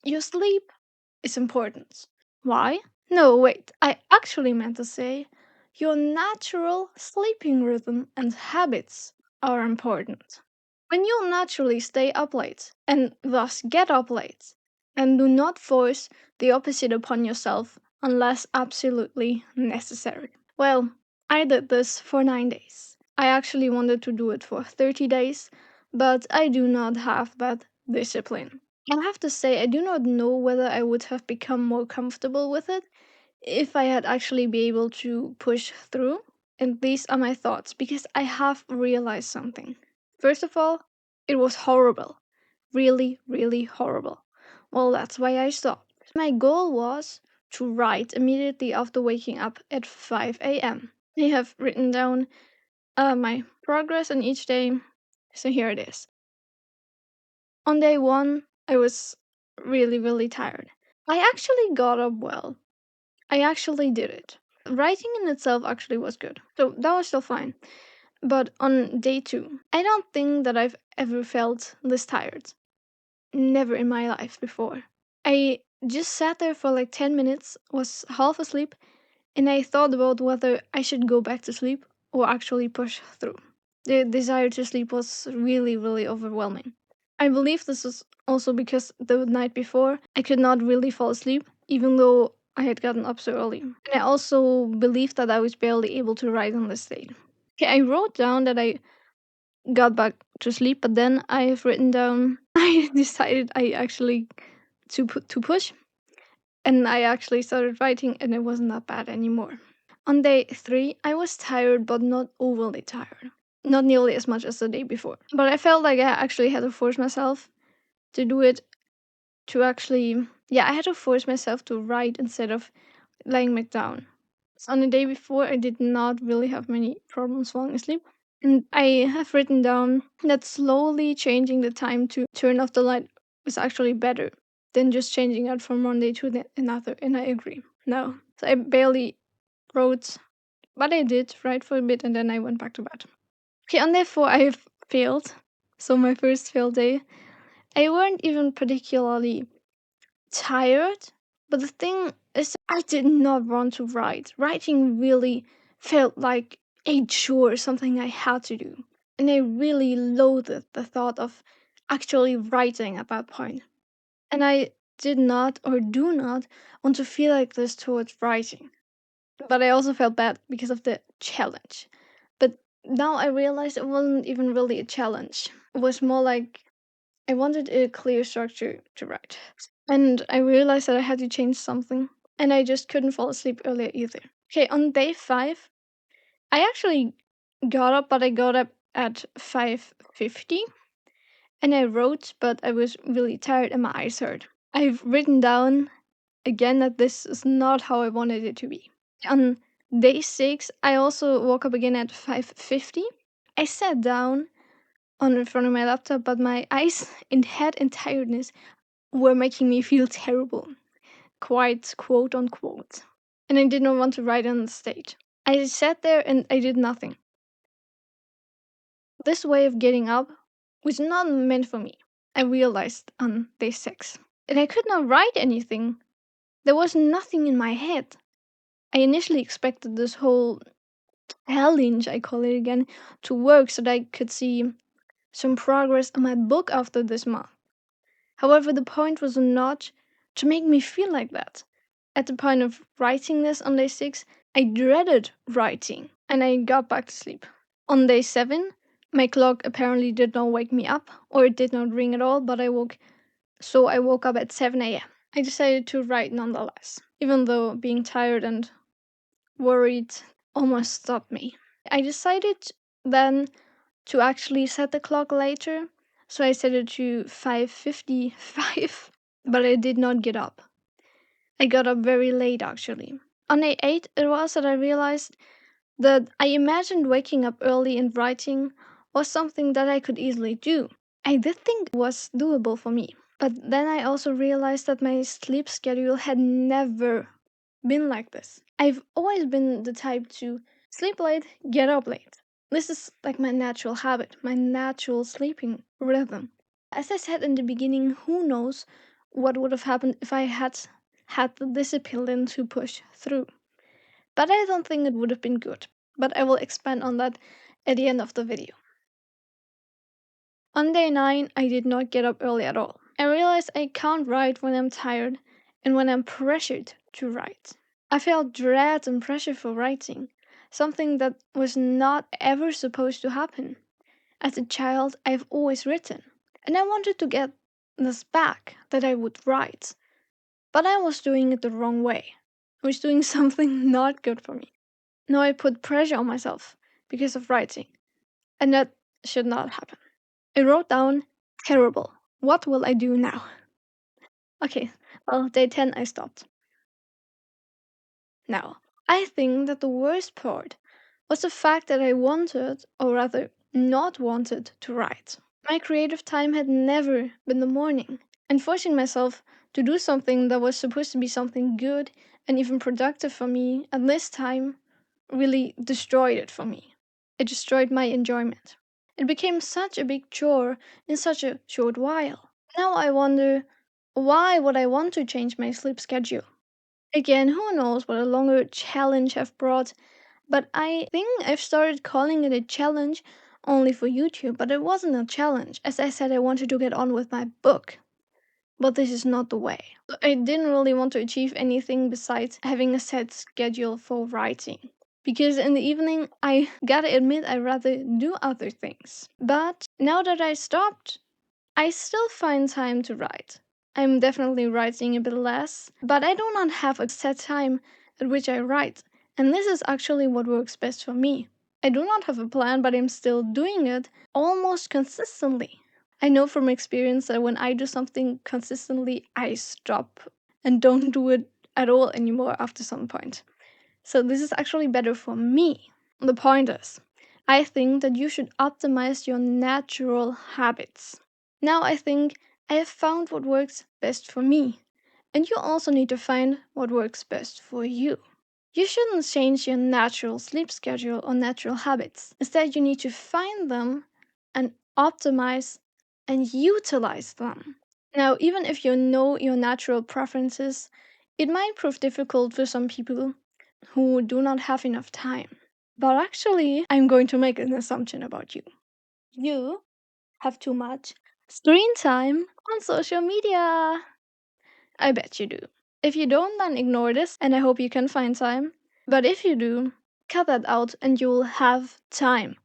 Your sleep is important. Why? No, wait, I actually meant to say your natural sleeping rhythm and habits are important. When you naturally stay up late and thus get up late, and do not force the opposite upon yourself unless absolutely necessary. Well, I did this for 9 days. I actually wanted to do it for 30 days, but I do not have that discipline. I have to say, I do not know whether I would have become more comfortable with it if I had actually be able to push through. And these are my thoughts because I have realized something. First of all, it was horrible. Really, really horrible. Well, that's why I stopped. My goal was to write immediately after waking up at 5 a.m. I have written down my progress on each day, so here it is. On day one, I was really, really tired. I actually got up well. I actually did it. Writing in itself actually was good, so that was still fine. But on day two, I don't think that I've ever felt this tired. Never in my life before. I just sat there for like 10 minutes, was half asleep, and I thought about whether I should go back to sleep or actually push through. The desire to sleep was really, really overwhelming. I believe this was also because the night before I could not really fall asleep, even though I had gotten up so early. And I also believed that I was barely able to write on this day. Okay, I wrote down that I got back to sleep, but then I've written down I decided I actually to push, and I actually started writing, and it wasn't that bad anymore. On day three, I was tired, but not overly tired. Not nearly as much as the day before. But I felt like I actually had to force myself to do it, to actually, yeah, I had to force myself to write instead of laying back down. So on the day before, I did not really have many problems falling asleep. And I have written down that slowly changing the time to turn off the light was actually better than just changing it from one day to the another. And I agree. No. So I barely wrote, but I did write for a bit and then I went back to bed. Okay, on day four, I have failed. So my first failed day. I weren't even particularly tired, but the thing is, I did not want to write. Writing really felt like a chore, something I had to do. And I really loathed the thought of actually writing at that point. And I did not or do not want to feel like this towards writing. But I also felt bad because of the challenge. But now I realized it wasn't even really a challenge. It was more like I wanted a clear structure to write. And I realized that I had to change something. And I just couldn't fall asleep earlier either. Okay, on day five, I actually got up, but I got up at 5:50 and I wrote, but I was really tired and my eyes hurt. I've written down again that this is not how I wanted it to be. On day six, I also woke up again at 5:50. I sat down on in front of my laptop, but my eyes and head and tiredness were making me feel terrible, quite quote unquote. And I did not want to write on the stage. I sat there and I did nothing. This way of getting up was not meant for me. I realized on day six. And I could not write anything. There was nothing in my head. I initially expected this whole challenge, I call it again, to work so that I could see some progress on my book after this month. However, the point was not to make me feel like that. At the point of writing this on day six, I dreaded writing and I got back to sleep. On day seven, my clock apparently did not wake me up, or it did not ring at all, but I woke up at 7 a.m. I decided to write nonetheless, even though being tired and worried almost stopped me. I decided then to actually set the clock later, so I set it to 5:55, but I did not get up. I got up very late actually. On day 8 it was that I realized that I imagined waking up early and writing was something that I could easily do. I did think it was doable for me, but then I also realized that my sleep schedule had never been like this. I've always been the type to sleep late, get up late. This is like my natural habit, my natural sleeping rhythm. As I said in the beginning, who knows what would have happened if I had the discipline to push through. But I don't think it would have been good. But I will expand on that at the end of the video. On day 9, I did not get up early at all. I realized I can't write when I'm tired and when I'm pressured to write. I felt dread and pressure for writing, something that was not ever supposed to happen. As a child, I've always written, and I wanted to get this back that I would write. But I was doing it the wrong way. I was doing something not good for me. Now I put pressure on myself because of writing, and that should not happen. I wrote down, terrible. What will I do now? Okay, well, day 10 I stopped. Now, I think that the worst part was the fact that I wanted, or rather not wanted, to write. My creative time had never been the morning, and forcing myself to do something that was supposed to be something good and even productive for me at this time really destroyed it for me. It destroyed my enjoyment. It became such a big chore in such a short while. Now I wonder, why would I want to change my sleep schedule? Again, who knows what a longer challenge have brought, but I think I've started calling it a challenge only for YouTube, but it wasn't a challenge. As I said, I wanted to get on with my book, but this is not the way. I didn't really want to achieve anything besides having a set schedule for writing. Because in the evening, I gotta admit, I rather do other things. But now that I stopped, I still find time to write. I'm definitely writing a bit less, but I do not have a set time at which I write. And this is actually what works best for me. I do not have a plan, but I'm still doing it almost consistently. I know from experience that when I do something consistently, I stop and don't do it at all anymore after some point. So this is actually better for me. The point is, I think that you should optimize your natural habits. Now I think I have found what works best for me. And you also need to find what works best for you. You shouldn't change your natural sleep schedule or natural habits. Instead, you need to find them and optimize and utilize them. Now, even if you know your natural preferences, it might prove difficult for some people who do not have enough time. But actually, I'm going to make an assumption about you. You have too much screen time on social media. I bet you do. If you don't, then ignore this, and I hope you can find time. But if you do, cut that out and you'll have time.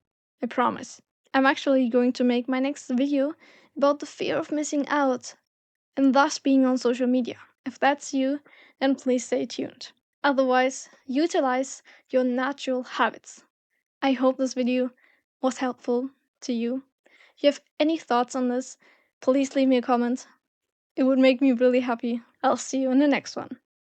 I promise. I'm actually going to make my next video about the fear of missing out and thus being on social media. If that's you, then please stay tuned. Otherwise, utilize your natural habits. I hope this video was helpful to you. If you have any thoughts on this, please leave me a comment. It would make me really happy. I'll see you in the next one.